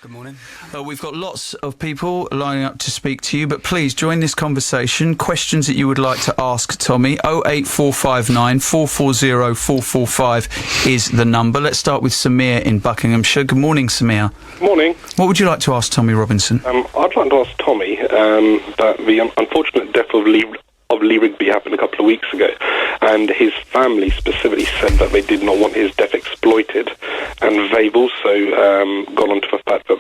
Good morning. We've got lots of people lining up to speak to you, but please join this conversation. Questions that you would like to ask Tommy, 08459 440 445 is the number. Let's start with Samir in Buckinghamshire. Good morning, Samir. Morning. What would you like to ask Tommy Robinson? I'd like to ask Tommy that the unfortunate death of Lee Rigby happened a couple of weeks ago, and his family specifically said that they did not want his death exploited, and they've also gone on to the fact that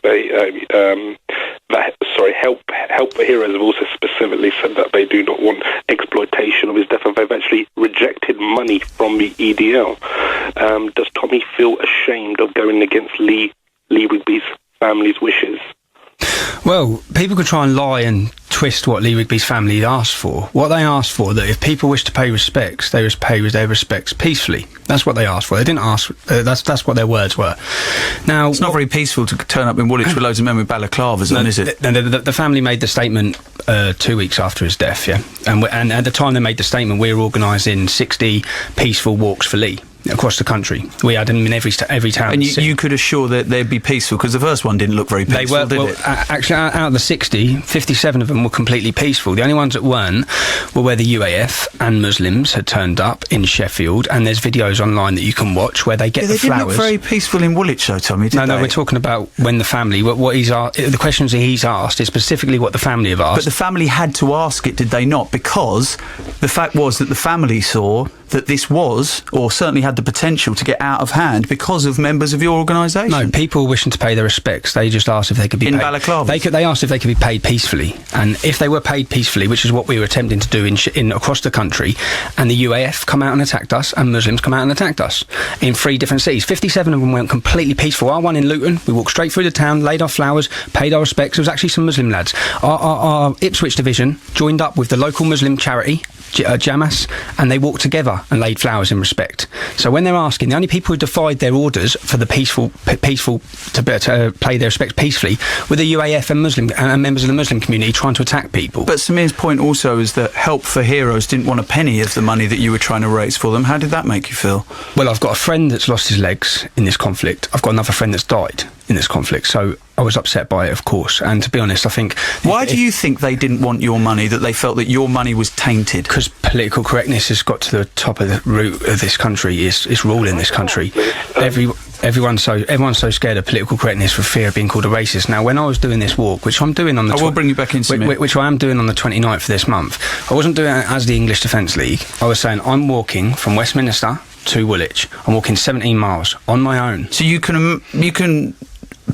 Help for Heroes have also specifically said that they do not want exploitation of his death, and they've actually rejected money from the EDL. Does Tommy feel ashamed of going against Lee Rigby's family's wishes? Well, people could try and lie and twist what Lee Rigby's family asked for. What they asked for, that if people wish to pay respects, they must pay their respects peacefully. That's what they asked for. They didn't ask... that's what their words were. Now, it's not very peaceful to turn up in Woolwich with loads of men with balaclavas on, is it? The family made the statement 2 weeks after his death, yeah. And at the time they made the statement, we were organising 60 peaceful walks for Lee across the country. We had them in every town. And you could assure that they'd be peaceful, because the first one didn't look very peaceful, did it? Actually, out of the 60, 57 of them were completely peaceful. The only ones that weren't were where the UAF and Muslims had turned up in Sheffield, and there's videos online that you can watch where they get the flowers. They didn't look very peaceful in Woolwich, though, Tommy, did they? No, we're talking about when the family... the questions that he's asked is specifically what the family have asked. But the family had to ask it, did they not? Because the fact was that the family saw that this was, or certainly had the potential to get out of hand because of members of your organisation. No, people wishing to pay their respects, they just asked if they could be paid. In balaclavas? They asked if they could be paid peacefully. And if they were paid peacefully, which is what we were attempting to do in across the country, and the UAF come out and attacked us, and Muslims come out and attacked us in 3 different cities. 57 of them went completely peaceful. Our one in Luton, we walked straight through the town, laid our flowers, paid our respects. There was actually some Muslim lads. Our Ipswich division joined up with the local Muslim charity, Jamas, and they walked together and laid flowers in respect. So when they're asking, the only people who defied their orders for the peaceful to play their respects peacefully were the UAF and Muslim and members of the Muslim community trying to attack people. But Samir's point also is that Help for Heroes didn't want a penny of the money that you were trying to raise for them. How did that make you feel? Well, I've got a friend that's lost his legs in this conflict. I've got another friend that's died in this conflict, so I was upset by it, of course. And to be honest, I think... Why do you think they didn't want your money, that they felt that your money was tainted? Because political correctness has got to the top of the root of this country, is ruling this country. Everyone's so scared of political correctness for fear of being called a racist. Now, when I was doing this walk, which I'm doing on the... I will bring you back in, which I am doing on the 29th of this month, I wasn't doing it as the English Defence League. I was saying I'm walking from Westminster to Woolwich. I'm walking 17 miles on my own. So you can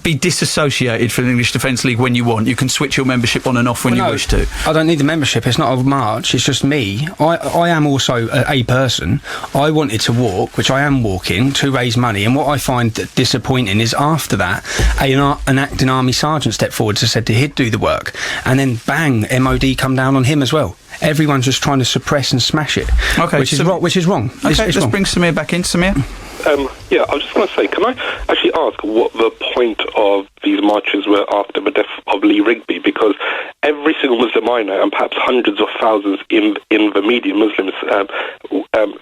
be disassociated from the English Defence League when you want. You can switch your membership on and off when you wish to. I don't need the membership. It's not a march. It's just me. I am also a person. I wanted to walk, which I am walking, to raise money. And what I find disappointing is after that, an acting army sergeant stepped forward and said that he'd do the work. And then, bang, MOD come down on him as well. Everyone's just trying to suppress and smash it. Okay, which is wrong. Okay, let's bring Samir back in. Samir? Yeah, I was just going to say, can I actually ask what the point of these marches were after the death of Lee Rigby? Because every single Muslim I know, and perhaps hundreds of thousands in the media, Muslims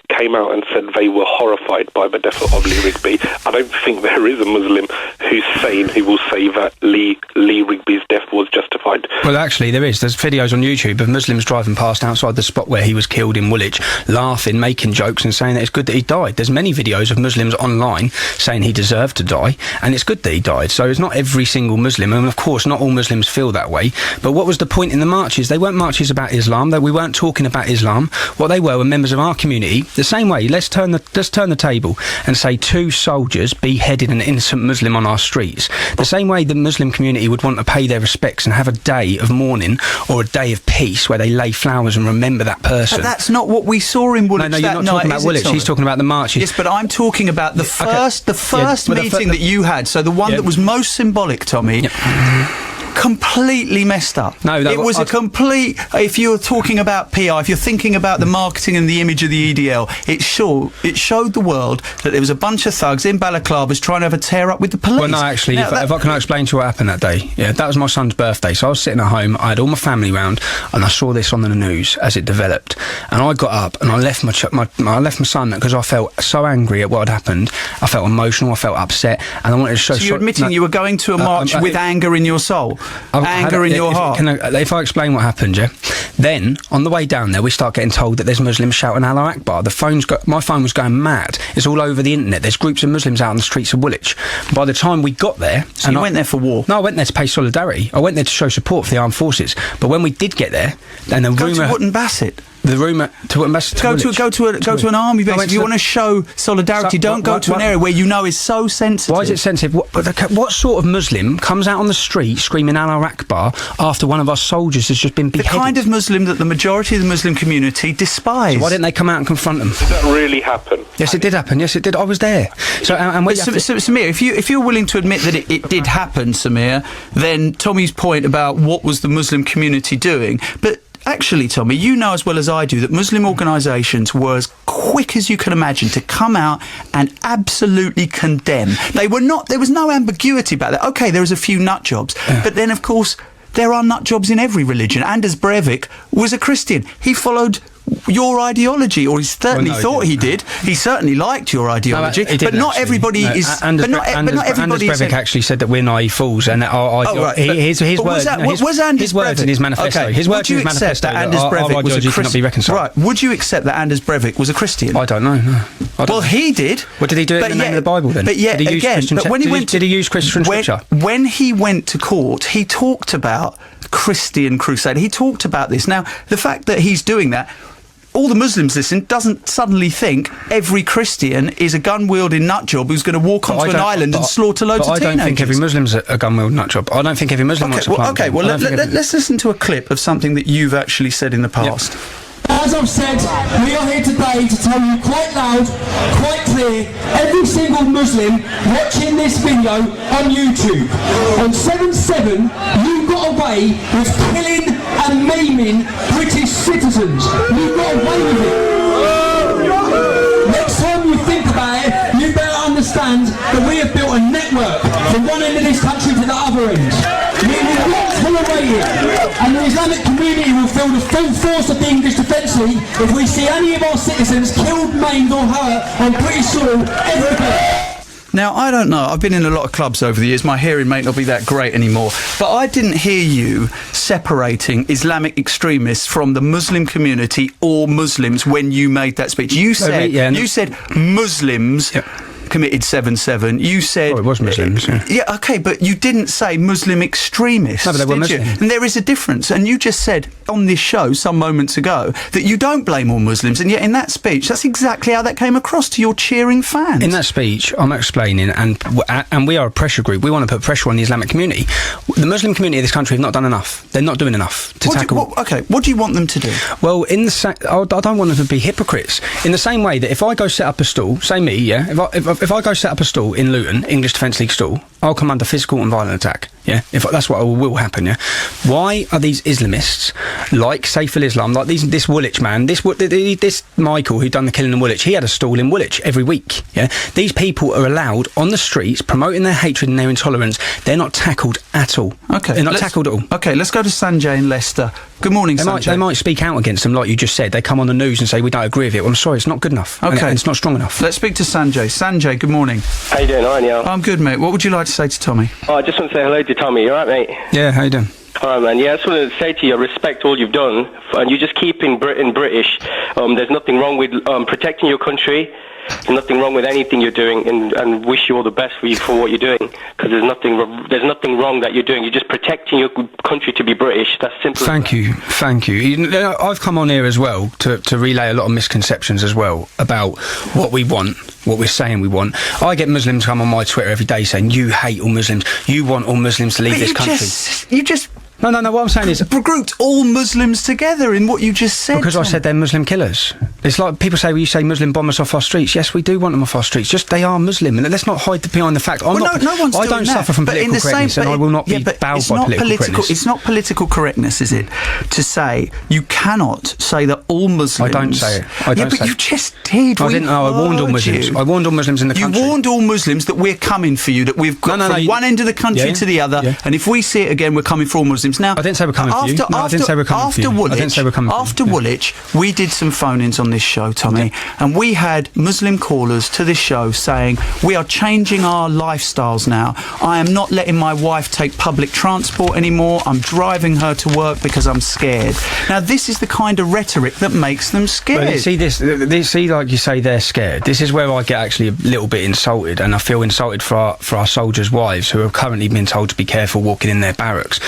came out and said they were horrified by the death of Lee Rigby. I don't think there is a Muslim who's sane who will say that Lee Rigby's death was justified. Well, actually, there is. There's videos on YouTube of Muslims driving past outside the spot where he was killed in Woolwich, laughing, making jokes and saying that it's good that he died. There's many videos of Muslims online saying he deserved to die, and it's good that he died. So it's not every single Muslim, and of course not all Muslims feel that way. But what was the point in the marches? They weren't marches about Islam. We weren't talking about Islam. What they were members of our community. The same way, let's turn the table and say 2 soldiers beheaded an innocent Muslim on our streets. The same way the Muslim community would want to pay their respects and have a day of mourning or a day of peace where they lay flowers and remember that person. But that's not what we saw in Woolwich. No, you're not talking about Woolwich. He's talking about the marches. Yes, but I'm talking about the first meeting that you had. So the one that was most symbolic, Tommy. completely messed up. No, it was a complete. If you're talking about PR, if you're thinking about the marketing and the image of the EDL, it showed the world that there was a bunch of thugs in balaclavas trying to have a tear up with the police. Well, no, actually, if I can explain to you what happened that day. Yeah, that was my son's birthday, so I was sitting at home. I had all my family round, and I saw this on the news as it developed. And I got up and I left I left my son because I felt so angry at what had happened. I felt emotional. I felt upset, and I wanted to show. So you're admitting you were going to a march with anger in your soul, anger in your heart. If I explain what happened, yeah. Then on the way down there, we start getting told that there's Muslims shouting Allah Akbar. My phone was going mad. It's all over the internet. There's groups of Muslims out on the streets of Woolwich. By the time we got there, so you went there for war? No, I went there to pay solidarity. I went there to show support for the armed forces. But when we did get there, then the rumour. Go to Wootton Bassett. The rumour to go to an army base. If you want to show solidarity, don't go to an area where you know is so sensitive. Why is it sensitive? What sort of Muslim comes out on the street screaming Allah Akbar after one of our soldiers has just been beheaded? The kind of Muslim that the majority of the Muslim community despise. So why didn't they come out and confront them? Did that really happen? Yes, it did happen. Yes, it did. I was there. So, Samir, if you're willing to admit that it did happen, Samir, then Tommy's point about what was the Muslim community doing, but. Actually, Tommy, you know as well as I do that Muslim organisations were as quick as you can imagine to come out and absolutely condemn. They were not. There was no ambiguity about that. OK, there was a few nut jobs, but then, of course, there are nut jobs in every religion. Anders Breivik was a Christian. He followed your ideology, or he certainly thought he did. He certainly liked your ideology, but not everybody is. Anders Breivik actually said that we're naive fools, and his words in his manifesto. Okay. His words in his Would you accept manifesto. that Anders Breivik was a Christian? Cannot be reconciled. Right? Would you accept that Anders Breivik was a Christian? I don't know. No. Well, he did. What did he do in the name of the Bible then? But yet again, did he use Christian scripture? When he went to court, he talked about Christian crusade. He talked about this. Now, the fact that he's doing that. All the Muslims listen doesn't suddenly think every Christian is a gun-wielding nutjob who's going to walk onto an island and slaughter loads of teenagers. I don't think every Muslim's a gun-wielding nutjob. I don't think every Muslim wants to plant. Okay, well, let's listen to a clip of something that you've actually said in the past. Yep. As I've said, we are here today to tell you quite loud, quite clear, every single Muslim watching this video on YouTube. On 7/7, you got away with killing and maiming British citizens. You got away with it. Next time you think about it, you better understand that we have built a network from one end of this country to the other end. We will not tolerate it, and the Islamic community will feel the full force of the English Defence League if we see any of our citizens killed, maimed or hurt on British soil ever again. Now, I don't know. I've been in a lot of clubs over the years. My hearing may not be that great anymore. But I didn't hear you separating Islamic extremists from the Muslim community or Muslims when you made that speech. You said, you said Muslims... Yep. Committed 7/7. You said... Oh, it was Muslims, yeah, OK, but you didn't say Muslim extremists, no, but they were Muslim. And there is a difference. And you just said on this show some moments ago that you don't blame all Muslims, and yet in that speech, that's exactly how that came across to your cheering fans. In that speech, I'm explaining, and we are a pressure group. We want to put pressure on the Islamic community. The Muslim community of this country have not done enough. They're not doing enough to tackle... what do you want them to do? Well, I don't want them to be hypocrites. In the same way that if I go set up a stall, say me, yeah, if I go set up a stall in Luton, English Defence League stall, I'll come under physical and violent attack. Yeah, if that's what will happen. Yeah, why are these Islamists like Saif al-Islam, like this Woolwich man, this Michael who done the killing in Woolwich? He had a stall in Woolwich every week. Yeah, these people are allowed on the streets promoting their hatred and their intolerance. They're not tackled at all. Okay, they're not tackled at all. Okay, let's go to Sanjay in Leicester. Good morning, Sanjay. They might speak out against them, like you just said. They come on the news and say we don't agree with it. Well, I'm sorry, it's not good enough. Okay, and it's not strong enough. Let's speak to Sanjay. Sanjay, good morning. How you doing? All right, Neil? I'm good, mate. What would you like to say to Tommy? Oh, I just want to say hello to Tommy. You all right, mate? Yeah, how you doing? All right, man. Yeah, I just wanted to say to you, I respect all you've done, and you just keep in Britain British. There's nothing wrong with protecting your country. There's nothing wrong with anything you're doing, and wish you all the best for what you're doing, because there's nothing wrong that you're doing. You're just protecting your country to be British. That's simple. Thank you. I've come on here as well to relay a lot of misconceptions as well about what we want, what we're saying we want. I get Muslims come on my Twitter every day saying you hate all Muslims, you want all Muslims to leave this country. No. What I'm saying is grouped all Muslims together in what you just said. because I said they're Muslim killers. It's like people say, well, you say Muslim bombers off our streets. Yes, we do want them off our streets. Just they are Muslim, and let's not hide behind the fact. No one's I doing don't that. suffer from But in political the same- correctness, and but I will not be but bowed it's by not political correctness. It's not political correctness, is it, to say you cannot say that all Muslims. I don't say it. I Yeah, don't but say you it. just did. I We didn't know. I warned all heard Muslims. you. I warned all Muslims in the country. You warned all Muslims that we're coming for you, that we've got No, from one end of the country Yeah, to the other, yeah. and if we see it again, we're coming for all Muslims. Now, I didn't say we're coming for you. No, I didn't say we're coming for you. Woolwich, I didn't say we're coming for you. After Yeah. Woolwich, we did some phone-ins on this show, Tommy, and we had Muslim callers to this show saying, we are changing our lifestyles now. I am not letting my wife take public transport anymore. I'm driving her to work because I'm scared. Now, this is the kind of rhetoric that makes them scared. But see, like you say, they're scared. This is where I get actually a little bit insulted, and I feel insulted for our soldiers' wives who have currently been told to be careful walking in their barracks.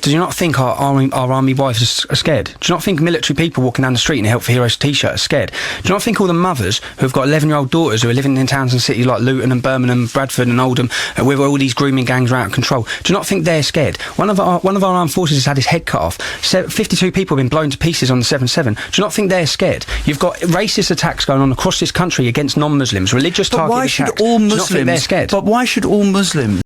Do you not think our army wives are scared? Do you not think military people walking down the street in a Help for Heroes t-shirt are scared? Do you not think all the mothers who've got 11-year-old daughters who are living in towns and cities like Luton and Birmingham, Bradford and Oldham, where all these grooming gangs are out of control, do you not think they're scared? One of our armed forces has had his head cut off. 52 people have been blown to pieces on the 7/7. Do you not think they're scared? You've got racist attacks going on across this country against non-Muslims, religious targeted attacks. Why should all Do you not think they're Muslims? scared? But why should all Muslims